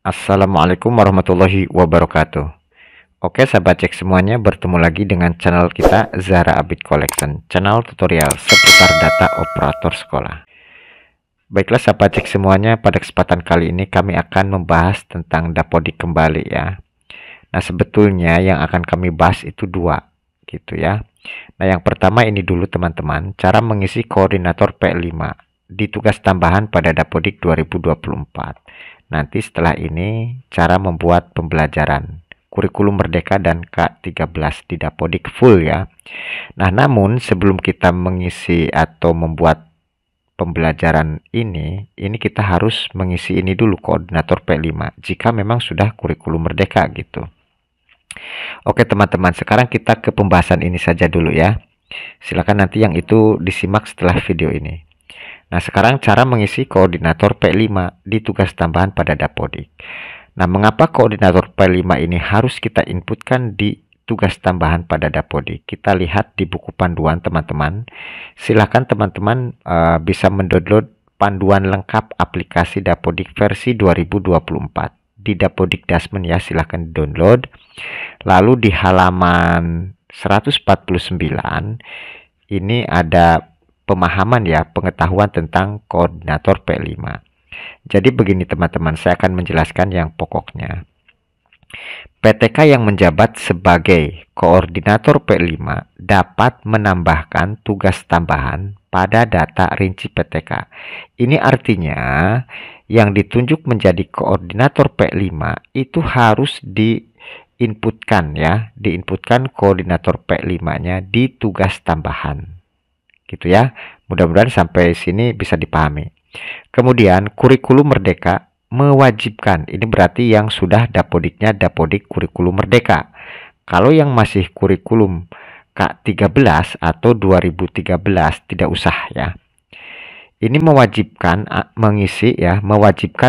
Assalamualaikum warahmatullahi wabarakatuh. Oke sahabat cek semuanya, bertemu lagi dengan channel kita Zara Abid Collection, channel tutorial seputar data operator sekolah. Baiklah sahabat cek semuanya, pada kesempatan kali ini kami akan membahas tentang Dapodik kembali ya. Nah sebetulnya yang akan kami bahas itu dua gitu ya. Nah yang pertama ini dulu teman-teman, cara mengisi koordinator P5 di tugas tambahan pada Dapodik 2024. Nanti setelah ini cara membuat pembelajaran kurikulum merdeka dan K13 di Dapodik full ya. Nah namun sebelum kita mengisi atau membuat pembelajaran ini kita harus mengisi ini dulu, koordinator P5 jika memang sudah kurikulum merdeka gitu. Oke teman-teman, sekarang kita ke pembahasan ini saja dulu ya. Silakan nanti yang itu disimak setelah video ini. Nah, sekarang cara mengisi koordinator P5 di tugas tambahan pada Dapodik. Nah, mengapa koordinator P5 ini harus kita inputkan di tugas tambahan pada Dapodik? Kita lihat di buku panduan teman-teman. Silakan teman-teman bisa mendownload panduan lengkap aplikasi Dapodik versi 2024 di Dapodik Dasmen ya, silahkan download. Lalu di halaman 149 ini ada pemahaman ya, pengetahuan tentang koordinator P5. Jadi begini teman-teman, saya akan menjelaskan yang pokoknya. PTK yang menjabat sebagai koordinator P5 dapat menambahkan tugas tambahan pada data rinci PTK. Ini artinya yang ditunjuk menjadi koordinator P5 itu harus diinputkan ya, diinputkan koordinator P5-nya di tugas tambahan. Gitu ya. Mudah-mudahan sampai sini bisa dipahami. Kemudian kurikulum merdeka mewajibkan. Ini berarti yang sudah Dapodiknya Dapodik kurikulum merdeka. Kalau yang masih kurikulum K13 atau 2013 tidak usah ya. Ini mewajibkan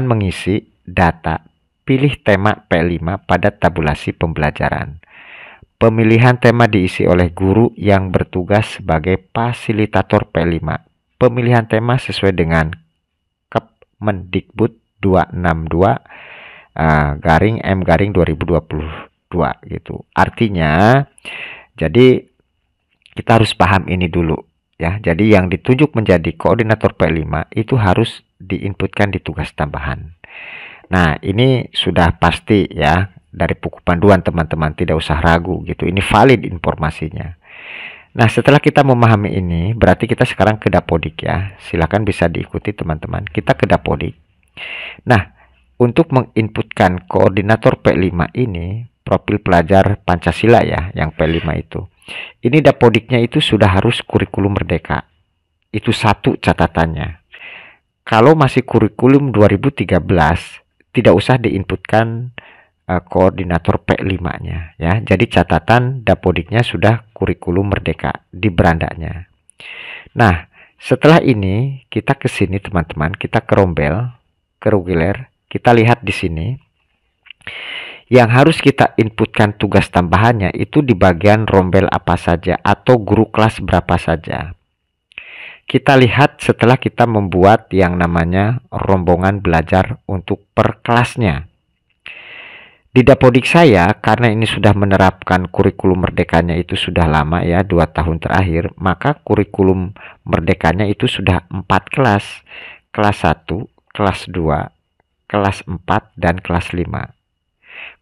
mengisi data pilih tema P5 pada tabulasi pembelajaran. Pemilihan tema diisi oleh guru yang bertugas sebagai fasilitator P5. Pemilihan tema sesuai dengan Kepmendikbud 262 garing M garing 2022 gitu. Artinya jadi kita harus paham ini dulu ya. Jadi yang ditunjuk menjadi koordinator P5 itu harus diinputkan di tugas tambahan. Nah, ini sudah pasti ya. Dari buku panduan teman-teman, tidak usah ragu gitu, ini valid informasinya. Nah setelah kita memahami ini, berarti kita sekarang ke Dapodik ya, silakan bisa diikuti teman-teman. Kita ke Dapodik. Nah untuk menginputkan koordinator P5 ini, profil pelajar Pancasila ya, yang P5 itu, ini Dapodiknya itu sudah harus kurikulum merdeka. Itu satu catatannya. Kalau masih kurikulum 2013 tidak usah diinputkan koordinator P5-nya ya. Jadi catatan Dapodiknya sudah kurikulum merdeka di berandanya. Nah, setelah ini kita ke sini teman-teman, kita ke rombel, ke reguler, kita lihat di sini. Yang harus kita inputkan tugas tambahannya itu di bagian rombel apa saja atau guru kelas berapa saja. Kita lihat setelah kita membuat yang namanya rombongan belajar untuk per kelasnya. Di Dapodik saya, karena ini sudah menerapkan kurikulum merdekanya itu sudah lama ya, 2 tahun terakhir, maka kurikulum merdekanya itu sudah 4 kelas. Kelas 1, kelas 2, kelas 4, dan kelas 5.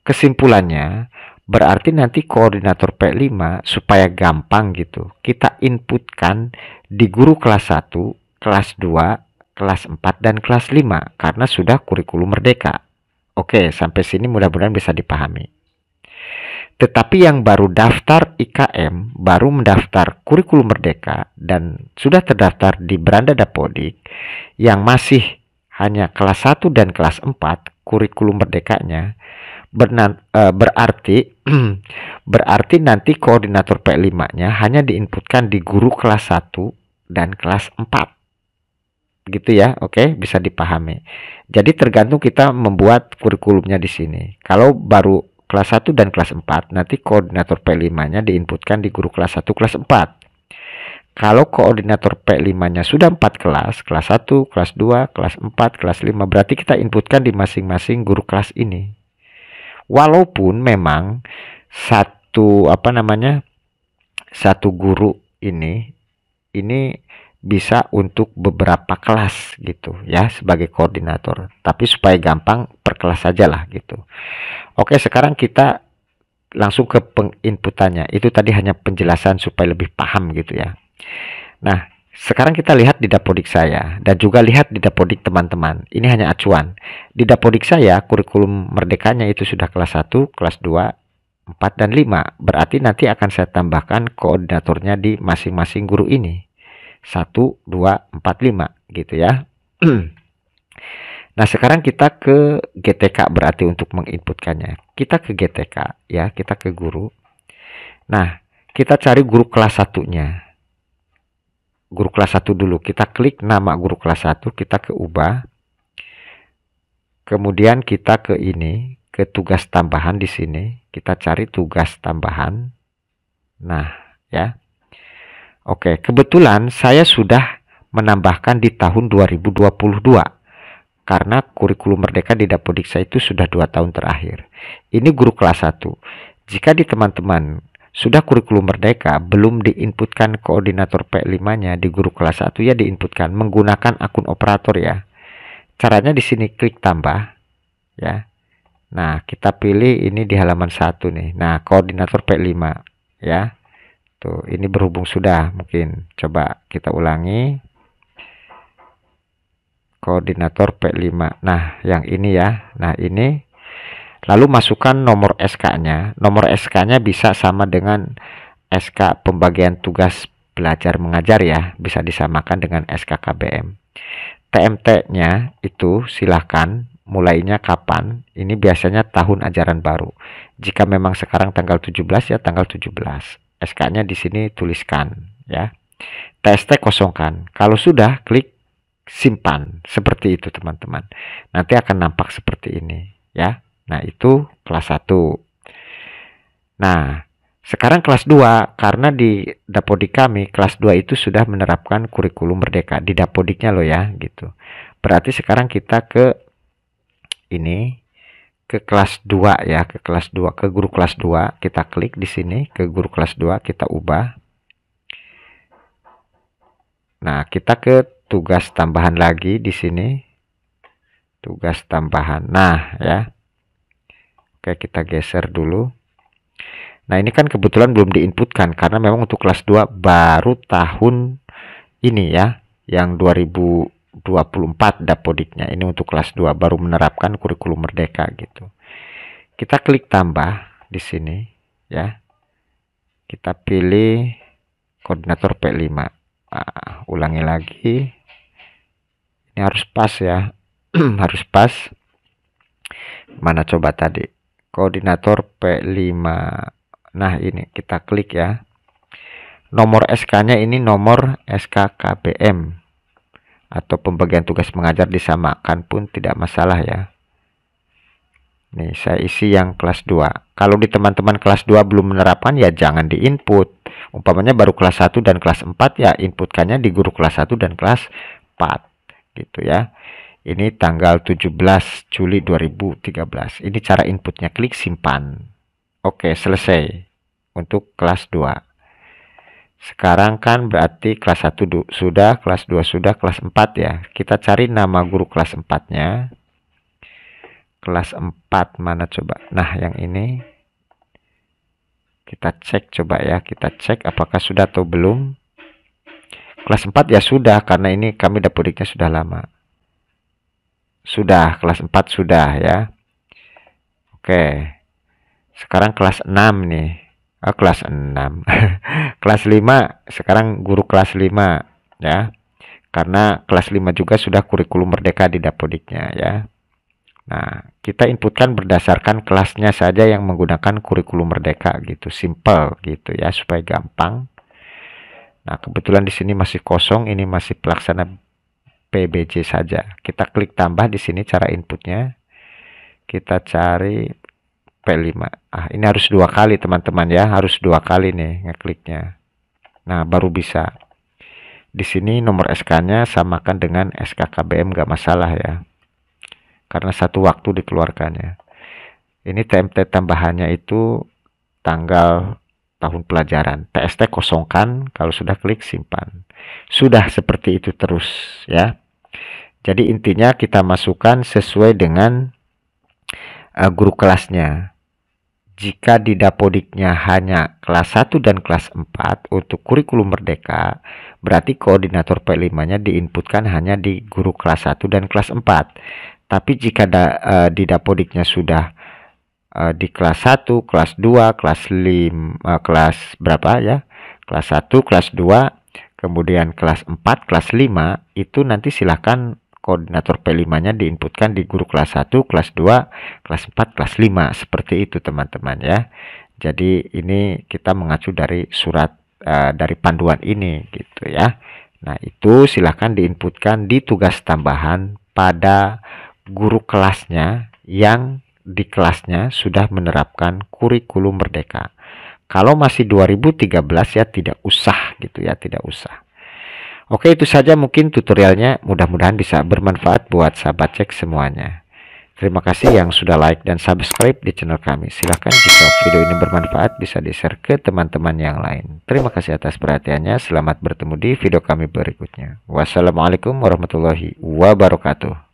Kesimpulannya, berarti nanti koordinator P5 supaya gampang gitu, kita inputkan di guru kelas 1, kelas 2, kelas 4, dan kelas 5 karena sudah kurikulum merdeka. Oke, sampai sini mudah-mudahan bisa dipahami. Tetapi yang baru daftar IKM, baru mendaftar kurikulum merdeka, dan sudah terdaftar di beranda Dapodik, yang masih hanya kelas 1 dan kelas 4 kurikulum merdekanya, berarti nanti koordinator P5-nya hanya diinputkan di guru kelas 1 dan kelas 4. Gitu ya. Oke, bisa dipahami. Jadi tergantung kita membuat kurikulumnya di sini. Kalau baru kelas 1 dan kelas 4, nanti koordinator P5-nya diinputkan di guru kelas 1 kelas 4. Kalau koordinator P5-nya sudah 4 kelas 1, kelas 2, kelas 4, kelas 5, berarti kita inputkan di masing-masing guru kelas ini. Walaupun memang satu guru ini bisa untuk beberapa kelas gitu ya sebagai koordinator, tapi supaya gampang per kelas saja lah gitu. Oke, sekarang kita langsung ke penginputannya. Itu tadi hanya penjelasan supaya lebih paham gitu ya. Nah, sekarang kita lihat di dapodik saya dan juga lihat di dapodik teman-teman. Ini hanya acuan. Di dapodik saya kurikulum merdekanya itu sudah kelas 1, kelas 2, 4 dan 5. Berarti nanti akan saya tambahkan koordinatornya di masing-masing guru ini. 1, 2, 4, 5 gitu ya. Nah, sekarang kita ke GTK berarti untuk menginputkannya. Kita ke GTK ya, kita ke guru. Nah, kita cari guru kelas 1-nya. Guru kelas 1 dulu. Kita klik nama guru kelas 1, kita ke ubah. Kemudian kita ke ini, ke tugas tambahan di sini. Kita cari tugas tambahan. Nah, ya. Oke, kebetulan saya sudah menambahkan di tahun 2022 karena kurikulum merdeka di dapodik saya itu sudah 2 tahun terakhir. Ini guru kelas 1. Jika di teman-teman sudah kurikulum merdeka belum diinputkan koordinator P5-nya di guru kelas 1, ya diinputkan menggunakan akun operator ya. Caranya di sini klik tambah ya. Nah, kita pilih ini di halaman 1 nih. Nah, koordinator P5 ya. Tuh, ini berhubung sudah, mungkin coba kita ulangi. Koordinator P5. Nah, yang ini ya. Nah, ini. Lalu masukkan nomor SK-nya. Nomor SK-nya bisa sama dengan SK pembagian tugas belajar mengajar ya. Bisa disamakan dengan SK KBM. TMT-nya itu silahkan mulainya kapan. Ini biasanya tahun ajaran baru. Jika memang sekarang tanggal 17 ya tanggal 17. SK-nya di sini tuliskan ya. TST kosongkan. Kalau sudah klik simpan. Seperti itu teman-teman. Nanti akan nampak seperti ini ya. Nah, itu kelas 1. Nah, sekarang kelas 2 karena di dapodik kami kelas 2 itu sudah menerapkan kurikulum merdeka di dapodiknya loh ya gitu. Berarti sekarang kita ke ini ke kelas 2 ya, ke kelas 2, ke guru kelas 2, kita klik di sini ke guru kelas 2, kita ubah. Nah, kita ke tugas tambahan lagi di sini. Tugas tambahan. Nah, ya. Oke, kita geser dulu. Nah, ini kan kebetulan belum diinputkan karena memang untuk kelas 2 baru tahun ini ya, yang 2024 dapodiknya. Ini untuk kelas 2 baru menerapkan kurikulum merdeka gitu. Kita klik tambah di sini ya. Kita pilih koordinator P5. Nah, ulangi lagi. Ini harus pas ya. Harus pas. Mana coba tadi? Koordinator P5. Nah, ini kita klik ya. Nomor SK-nya ini nomor SK KBM atau pembagian tugas mengajar, disamakan pun tidak masalah ya. Nih, saya isi yang kelas 2. Kalau di teman-teman kelas 2 belum menerapkan ya jangan diinput. Umpamanya baru kelas 1 dan kelas 4 ya inputkannya di guru kelas 1 dan kelas 4 gitu ya. Ini tanggal 17 Juli 2013. Ini cara inputnya, klik simpan. Oke, selesai untuk kelas 2. Sekarang kan berarti kelas 1 sudah, kelas 2 sudah, kelas 4 ya. Kita cari nama guru kelas 4-nya. Kelas 4 mana coba? Nah, yang ini. Kita cek coba ya, kita cek apakah sudah atau belum. Kelas 4 ya sudah, karena ini kami dapodiknya sudah lama. Sudah, kelas 4 sudah ya. Oke. Sekarang kelas 6 nih. Kelas 6. Kelas 5, sekarang guru kelas 5 ya. Karena kelas 5 juga sudah kurikulum merdeka di dapodiknya ya. Nah, kita inputkan berdasarkan kelasnya saja yang menggunakan kurikulum merdeka gitu, simple gitu ya, supaya gampang. Nah, kebetulan di sini masih kosong, ini masih pelaksana PBJ saja. Kita klik tambah di sini cara inputnya. Kita cari P5. Ini harus 2 kali teman-teman ya, harus 2 kali nih ngekliknya. Nah, baru bisa. Di sini nomor SK-nya samakan dengan SK KBM, nggak masalah ya, karena satu waktu dikeluarkannya. Ini TMT tambahannya itu tanggal tahun pelajaran. TST kosongkan, kalau sudah klik simpan. Sudah seperti itu terus ya. Jadi intinya kita masukkan sesuai dengan guru kelasnya. Jika di Dapodiknya hanya kelas 1 dan kelas 4 untuk kurikulum merdeka, berarti koordinator P5-nya diinputkan hanya di guru kelas 1 dan kelas 4. Tapi jika di Dapodiknya sudah di kelas 1, kelas 2, kelas 5, kelas berapa ya? Kelas 1, kelas 2, kemudian kelas 4, kelas 5, itu nanti silakan koordinator P5-nya diinputkan di guru kelas 1, kelas 2, kelas 4, kelas 5. Seperti itu teman-teman ya. Jadi ini kita mengacu dari surat dari panduan ini gitu ya. Nah, itu silakan diinputkan di tugas tambahan pada guru kelasnya yang di kelasnya sudah menerapkan kurikulum merdeka. Kalau masih 2013 ya tidak usah gitu ya, tidak usah. Oke, itu saja mungkin tutorialnya, mudah-mudahan bisa bermanfaat buat sahabat cek semuanya. Terima kasih yang sudah like dan subscribe di channel kami. Silahkan jika video ini bermanfaat bisa di-share ke teman-teman yang lain. Terima kasih atas perhatiannya. Selamat bertemu di video kami berikutnya. Wassalamualaikum warahmatullahi wabarakatuh.